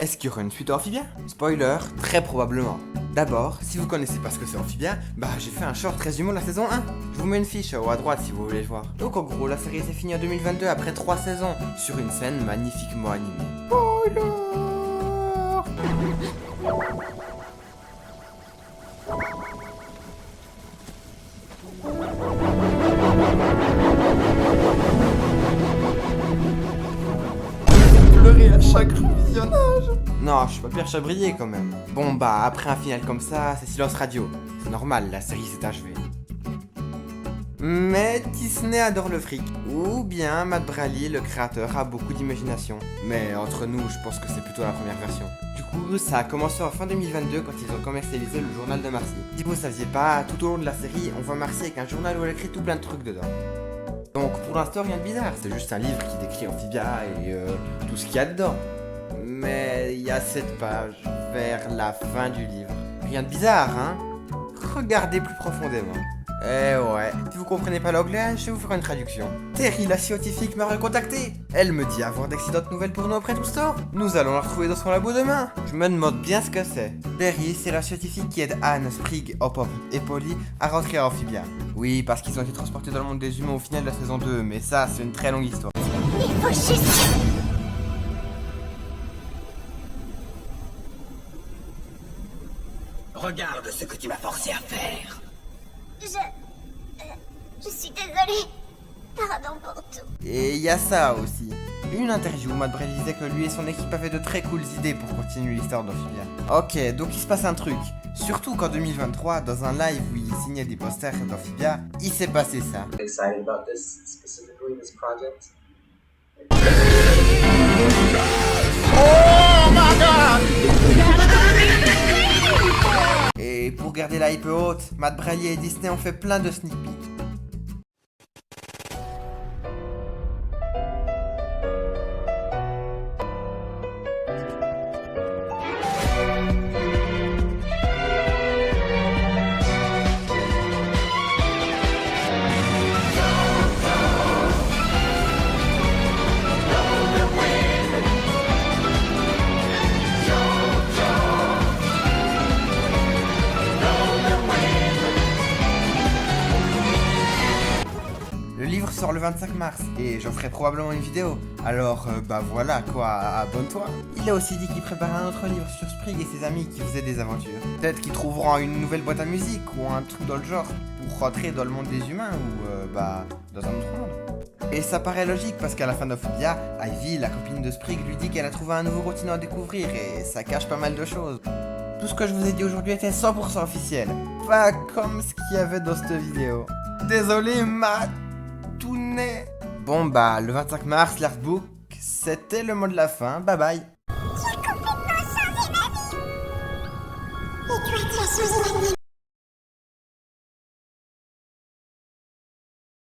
Est-ce qu'il y aura une suite à Amphibia? Spoiler, très probablement. D'abord, si vous connaissez pas ce que c'est Amphibia, j'ai fait un short résumé de la saison 1. Je vous mets une fiche haut à droite si vous voulez le voir. Donc en gros, la série s'est finie en 2022 après 3 saisons, sur une scène magnifiquement animée. Spoiler! Pleurer à chaque revisionnage. Non, je suis pas Pierre Chabrier quand même. Bon après un final comme ça, c'est silence radio. C'est normal, la série s'est achevée. Mais Disney adore le fric. Ou bien Matt Braley, le créateur, a beaucoup d'imagination. Mais entre nous, je pense que c'est plutôt la première version. Du coup, ça a commencé en fin 2022 quand ils ont commercialisé le journal de Marcy. Si vous saviez pas, tout au long de la série, on voit Marcy avec un journal où elle écrit tout plein de trucs dedans. Donc pour l'instant, rien de bizarre, c'est juste un livre qui décrit Amphibia et tout ce qu'il y a dedans. Mais il y a 7 pages vers la fin du livre. Rien de bizarre, hein? Regardez plus profondément. Eh ouais, si vous comprenez pas l'anglais, je vais vous faire une traduction. Terry, la scientifique, m'a recontacté. Elle me dit avoir d'excellentes nouvelles pour nous après tout store. Nous allons la retrouver dans son labo demain. Je me demande bien ce que c'est. Terry, c'est la scientifique qui aide Anne, Sprig, Hop et Polly à rentrer à Amphibia. Oui, parce qu'ils ont été transportés dans le monde des humains au final de la saison 2, mais ça, c'est une très longue histoire. Il faut juste... Regarde ce que tu m'as forcé à faire. Je suis désolée. Pardon pour tout. Et il y a ça aussi. Une interview où Matt Braley disait que lui et son équipe avaient de très cooles idées pour continuer l'histoire d'Amphibia. Ok, donc il se passe un truc. Surtout qu'en 2023, dans un live où il signait des posters d'Amphibia, il s'est passé ça. Excited about this specifically, this project. Et pour garder la hype haute, Matt Braley et Disney ont fait plein de sneak peeks. Le livre sort le 25 mars et j'en ferai probablement une vidéo. Alors voilà quoi, abonne-toi. Il a aussi dit qu'il préparait un autre livre sur Sprig et ses amis qui faisaient des aventures. Peut-être qu'ils trouveront une nouvelle boîte à musique ou un truc dans le genre pour rentrer dans le monde des humains ou dans un autre monde. Et ça paraît logique parce qu'à la fin d'Amphibia, Ivy, la copine de Sprig, lui dit qu'elle a trouvé un nouveau continent à découvrir et ça cache pas mal de choses. Tout ce que je vous ai dit aujourd'hui était 100% officiel. Pas comme ce qu'il y avait dans cette vidéo. Désolé Matt. Bon le 25 mars, l'artbook, c'était le mot de la fin, bye bye. J'ai complètement changé ma vie. Et toi, tu as changé la mienne.